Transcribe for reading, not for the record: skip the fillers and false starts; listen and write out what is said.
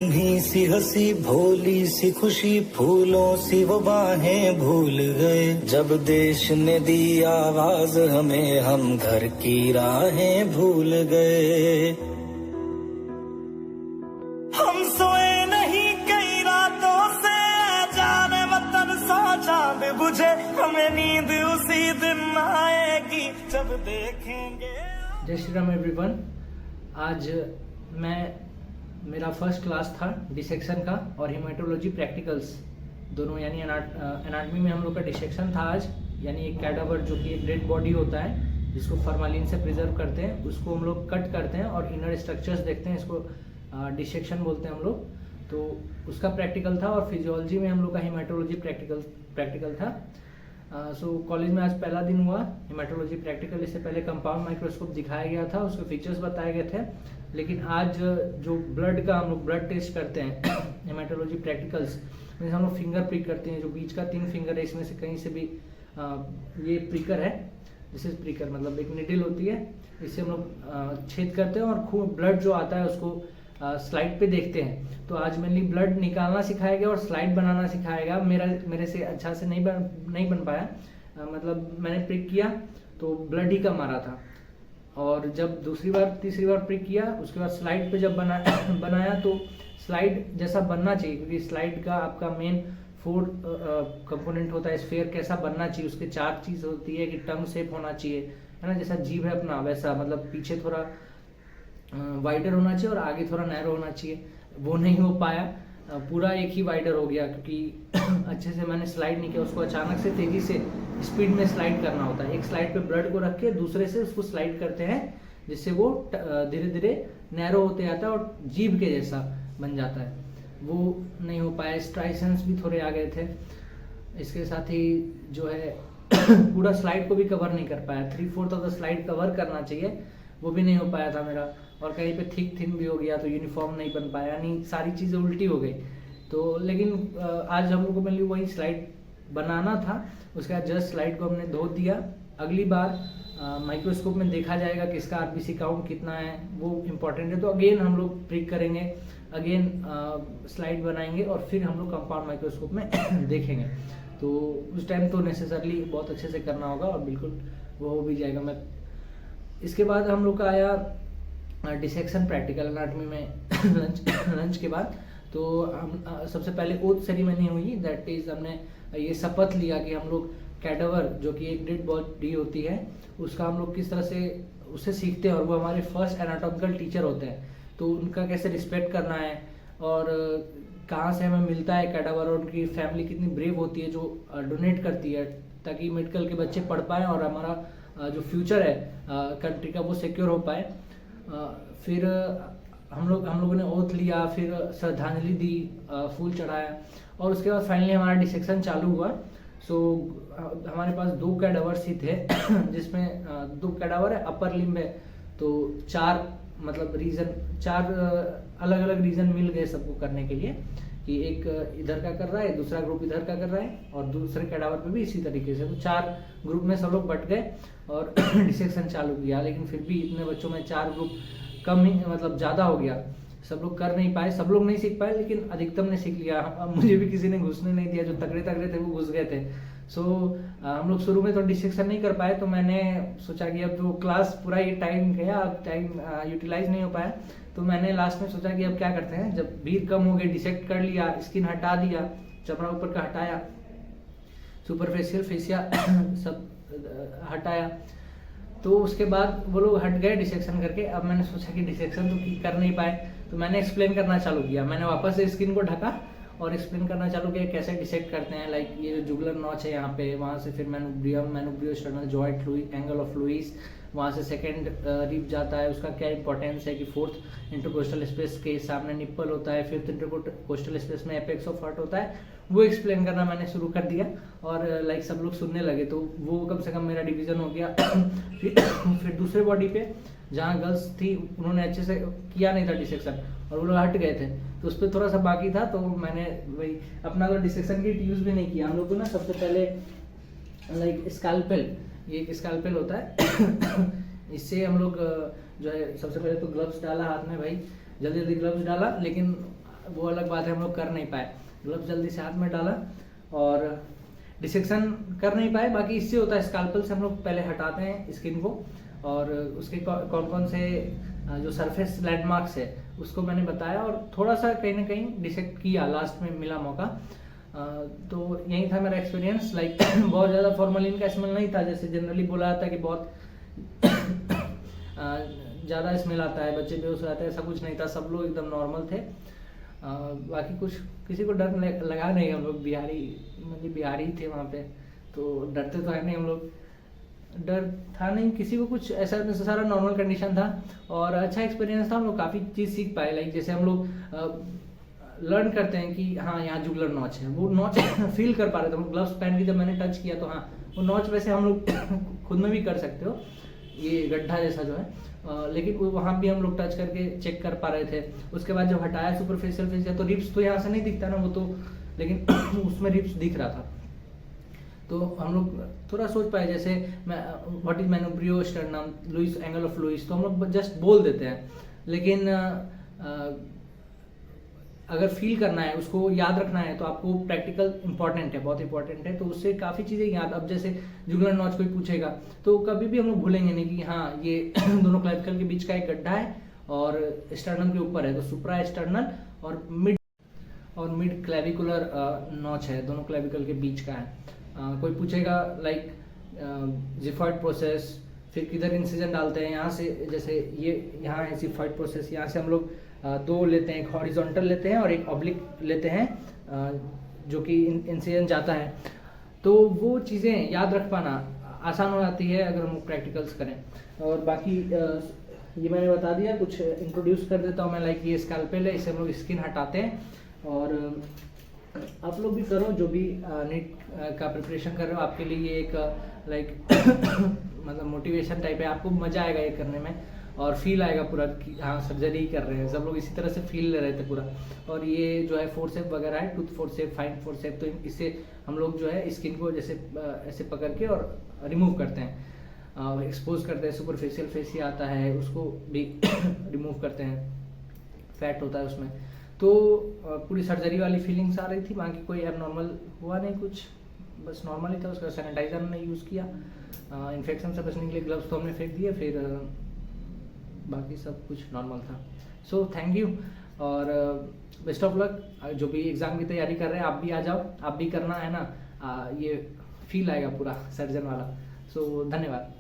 नन्ही सी हंसी भोली सी खुशी फूलों सी वो बाहें भूल गए जब देश ने दी आवाज हमें हम घर की राहें भूल गए। हम सोए नहीं कई रातों से जाने वतन सो चांद बुझे हमें नींद उसी दिन आएगी जब देखेंगे। जय श्री राम एवरीवन। आज मेरा फर्स्ट क्लास था डिसेक्शन का और हेमाटोलॉजी प्रैक्टिकल्स दोनों, यानी एनाटॉमी में हम लोग का डिसेक्शन था आज। यानी एक कैडावर जो कि एक डेड बॉडी होता है जिसको फॉर्मालिन से प्रिजर्व करते हैं, उसको हम लोग कट करते हैं और इनर स्ट्रक्चर्स देखते हैं, इसको डिसेक्शन बोलते हैं हम लोग। तो उसका प्रैक्टिकल था और फिजियोलॉजी में हम लोग का हेमाटोलॉजी प्रैक्टिकल था। सो कॉलेज में आज पहला दिन हुआ हेमाटोलॉजी प्रैक्टिकल। इससे पहले कंपाउंड माइक्रोस्कोप दिखाया गया था, उसके फीचर्स बताए गए थे। लेकिन आज जो ब्लड का हम लोग ब्लड टेस्ट करते हैं हेमाटोलॉजी प्रैक्टिकल्स में हम लोग फिंगर प्रिक करते हैं। जो बीच का 3 फिंगर है इसमें से कहीं से भी ये प्रिकर है, दिस इज प्रिकर, मतलब एक निडल होती है, इससे हम लोग छेद करते हैं और खूब ब्लड जो आता है उसको स्लाइड पे देखते हैं। तो आज मेनली ब्लड निकालना सिखाया गया और स्लाइड बनाना सिखाया गया। मेरे से अच्छा से नहीं बन पाया, मतलब मैंने प्रिक किया तो ब्लड ही कम आ रहा था। और जब दूसरी बार तीसरी बार प्रिक किया उसके बाद स्लाइड पे जब बनाया तो स्लाइड जैसा बनना चाहिए, क्योंकि स्लाइड का आपका मेन 4 कंपोनेंट होता है। स्फेयर कैसा बनना चाहिए, उसके 4 चीज होती है कि टंग शेप होना चाहिए, है ना, जैसा जीभ है अपना वैसा, मतलब पीछे थोड़ा वाइडर होना चाहिए और आगे थोड़ा नैरो होना चाहिए। वो नहीं हो पाया, पूरा एक ही वाइडर हो गया, क्योंकि अच्छे से मैंने स्लाइड नहीं किया उसको। अचानक से तेजी से स्पीड में स्लाइड करना होता है। एक स्लाइड पे ब्लड को रख के दूसरे से उसको स्लाइड करते हैं, जिससे वो धीरे धीरे नैरो होते जाता है और जीभ के जैसा बन जाता है। वो नहीं हो पाया। स्ट्राइसेंस भी थोड़े आ गए थे। इसके साथ ही जो है पूरा स्लाइड को भी कवर नहीं कर पाया। 3/4 ऑफ द स्लाइड कवर करना चाहिए, वो भी नहीं हो पाया था मेरा। और कहीं पे थिक थिन भी हो गया तो यूनिफॉर्म नहीं बन पाया, यानी सारी चीज़ें उल्टी हो गई। तो लेकिन आज हम लोग को मेनली वही स्लाइड बनाना था। उसके बाद जस्ट स्लाइड को हमने धो दिया। अगली बार माइक्रोस्कोप में देखा जाएगा कि इसका आरबीसी काउंट कितना है, वो इम्पोर्टेंट है। तो अगेन हम लोग प्रिक करेंगे, अगेन स्लाइड बनाएंगे और फिर हम लोग कंपाउंड माइक्रोस्कोप में देखेंगे। तो उस टाइम तो नेसेसरली बहुत अच्छे से करना होगा और बिल्कुल वो हो भी जाएगा। मैं इसके बाद हम लोग का आया डिसेक्शन प्रैक्टिकल एनाटॉमी में लंच के बाद। तो हम सबसे पहले ओथ सेरेमनी हुई, दैट इज हमने ये शपथ लिया कि हम लोग कैडावर जो कि एक डेड बॉडी होती है उसका हम लोग किस तरह से उससे सीखते हैं, और वो हमारे फर्स्ट एनाटॉमिकल टीचर होते हैं। तो उनका कैसे रिस्पेक्ट करना है और कहाँ से हमें मिलता है कैडावर, और उनकी फैमिली कितनी ब्रेव होती है जो डोनेट करती है ताकि मेडिकल के बच्चे पढ़ पाएँ और हमारा जो फ्यूचर है कंट्री का वो सिक्योर हो पाए। फिर हम लोगों ने ओथ लिया, फिर श्रद्धांजलि दी, फूल चढ़ाया और उसके बाद फाइनली हमारा डिसेक्शन चालू हुआ। सो हमारे पास 2 कैडावर्स ही थे जिसमें 2 कैडावर है, अपर लिम्ब है। तो 4 मतलब चार अलग अलग रीजन मिल गए सबको करने के लिए कि एक इधर का कर रहा है, दूसरा ग्रुप इधर का कर रहा है और दूसरे कैडावर पे भी इसी तरीके से। तो 4 ग्रुप में सब लोग बट गए और डिसेक्शन चालू किया। लेकिन फिर भी इतने बच्चों में 4 ग्रुप कम ही, मतलब ज़्यादा हो गया। सब लोग कर नहीं पाए, सब लोग नहीं सीख पाए, लेकिन अधिकतम ने सीख लिया। मुझे भी किसी ने घुसने नहीं दिया, जो तगड़े थे वो घुस गए थे। सो हम लोग शुरू में तो डिसेक्शन नहीं कर पाए, तो मैंने सोचा कि अब जो क्लास पूरा ये टाइम गया, अब टाइम यूटिलाइज नहीं हो पाया, तो मैंने लास्ट में सोचा कि अब क्या करते हैं, जब भीड़ कम हो गई, डिसेक्ट कर लिया, स्किन हटा दिया, चमड़ा ऊपर का हटाया, सुपरफेशियल फेसिया सब हटाया, तो उसके बाद वो लोग हट गए डिसेक्शन करके। अब मैंने सोचा कि डिसेक्शन तो कर नहीं पाए, तो मैंने एक्सप्लेन करना चालू किया। मैंने वापस से स्किन को ढका और एक्सप्लेन करना चालू किया कैसे डिसेक्ट करते हैं। लाइक ये जुगुलर नॉच है यहाँ पे, वहाँ से फिर मैनुब्रियोस्टर्नल जॉइंट एंगल ऑफ लुईस, वहाँ से सेकेंड रिब जाता है, उसका क्या इंपॉर्टेंस है कि 4th इंटरकोस्टल स्पेस के सामने निप्पल होता है, 5th इंटरकोस्टल स्पेस में एपेक्स ऑफ हार्ट होता है। वो एक्सप्लेन करना मैंने शुरू कर दिया और लाइक सब लोग सुनने लगे, तो वो कम से कम मेरा डिवीजन हो गया। फिर दूसरे बॉडी पे जहाँ गर्ल्स थी उन्होंने अच्छे से किया नहीं था डिसेक्शन और वो लोग हट गए थे, तो उस पर थोड़ा सा बाकी था। तो मैंने वही अपना तो डिसेक्शन की यूज़ भी नहीं किया। हम लोग को ना सबसे पहले लाइक स्कैल्पेल, ये एक स्कैल्पेल होता है इससे हम लोग जो है सबसे पहले तो ग्लव्स डाला हाथ में, भाई जल्दी जल्दी ग्लव्स डाला, लेकिन वो अलग बात है, हम लोग कर नहीं पाए। ग्लव्स जल्दी से हाथ में डाला और डिसेक्शन कर नहीं पाए। बाकी इससे होता है, स्काल्पल से हम लोग पहले हटाते हैं स्किन को, और उसके कौन कौन से जो सरफेस लैंडमार्क्स है उसको मैंने बताया, और थोड़ा सा कहीं ना कहीं डिसेक्ट किया, लास्ट में मिला मौका। तो यही था मेरा एक्सपीरियंस। लाइक बहुत ज़्यादा फॉर्मलिन का स्मेल नहीं था, जैसे जनरली बोला जाता है कि बहुत ज़्यादा स्मेल आता है, बच्चे बेहोश हो जाते हैं, ऐसा कुछ नहीं था। सब लोग एकदम नॉर्मल थे। बाकी कुछ किसी को डर लगा नहीं। हम लोग बिहारी थे वहाँ पे, तो डरते तो है नहीं हम लोग, डर था नहीं किसी को कुछ, ऐसा सारा नॉर्मल कंडीशन था। और अच्छा एक्सपीरियंस था, हम लोग काफ़ी चीज़ सीख पाए। लाइक जैसे हम लोग लर्न करते हैं कि हाँ यहाँ जुगलर नॉच है, वो नॉच फील कर पा रहे थे हम। ग्लव्स पहन के जब मैंने टच किया तो हाँ वो नॉच वैसे हम लोग खुद में भी कर सकते हो, ये गड्ढा जैसा जो है, लेकिन वो वहाँ भी हम लोग टच करके चेक कर पा रहे थे। उसके बाद जब हटाया सुपरफिशियल फेस, तो रिप्स तो यहाँ से नहीं दिखता ना वो तो, लेकिन उसमें रिप्स दिख रहा था। तो हम लोग थोड़ा सोच पाए, जैसे what is manubrium sternum, Louis, angle of Louis, तो हम लोग जस्ट बोल देते हैं, लेकिन अगर फील करना है, उसको याद रखना है, तो आपको प्रैक्टिकल इंपॉर्टेंट है, बहुत इंपॉर्टेंट है। तो उससे काफ़ी चीज़ें याद, अब जैसे जुगलर नॉच कोई पूछेगा तो कभी भी हम लोग भूलेंगे नहीं कि हाँ ये दोनों क्लेविकल के बीच का एक गड्ढा है और स्टर्नम के ऊपर है, तो सुप्रा स्टर्नल और मिड क्लेविकुलर नॉच है, दोनों क्लेविकल के बीच का है। कोई पूछेगा लाइक जिफॉइड प्रोसेस, फिर किधर इंसिजन डालते हैं, यहाँ से जैसे ये यहाँ है जिफॉइड प्रोसेस, यहाँ से हम लोग दो लेते हैं, एक हॉरिजॉन्टल लेते हैं और एक ऑब्लिक लेते हैं, जो कि इंसिजन जाता है। तो वो चीज़ें याद रख पाना आसान हो जाती है अगर हम प्रैक्टिकल्स करें। और बाकी ये मैंने बता दिया, कुछ इंट्रोड्यूस कर देता हूँ मैं। लाइक ये स्कैल्पेल है, इससे हम लोग स्किन हटाते हैं। और आप लोग भी करो, जो भी नीट का प्रिपरेशन कर रहे हो, आपके लिए ये एक लाइक मतलब मोटिवेशन टाइप है। आपको मज़ा आएगा ये करने में, और फील आएगा पूरा कि हाँ सर्जरी ही कर रहे हैं। सब लोग इसी तरह से फील ले रहे थे पूरा। और ये जो है फोर्सेप वगैरह है, टूथ फोर्सेप, फाइन फोर्सेप, तो इससे हम लोग जो है स्किन को जैसे ऐसे पकड़ के और रिमूव करते हैं, एक्सपोज करते हैं। सुपरफिशियल फेसिया आता है, उसको भी रिमूव करते हैं, फैट होता है उसमें। तो पूरी सर्जरी वाली फीलिंग्स आ रही थी। बाकी कोई एबनॉर्मल हुआ नहीं कुछ, बस नॉर्मल ही था। उसका सैनिटाइजर हमने यूज़ किया, इन्फेक्शन से बचने के लिए ग्लव्स तो हमने फेंक दिए, फिर बाकी सब कुछ नॉर्मल था। सो थैंक यू और बेस्ट ऑफ लक। जो भी एग्ज़ाम की तैयारी कर रहे हैं, आप भी आ जाओ, आप भी करना है ना, ये फील आएगा पूरा सर्जन वाला। सो धन्यवाद।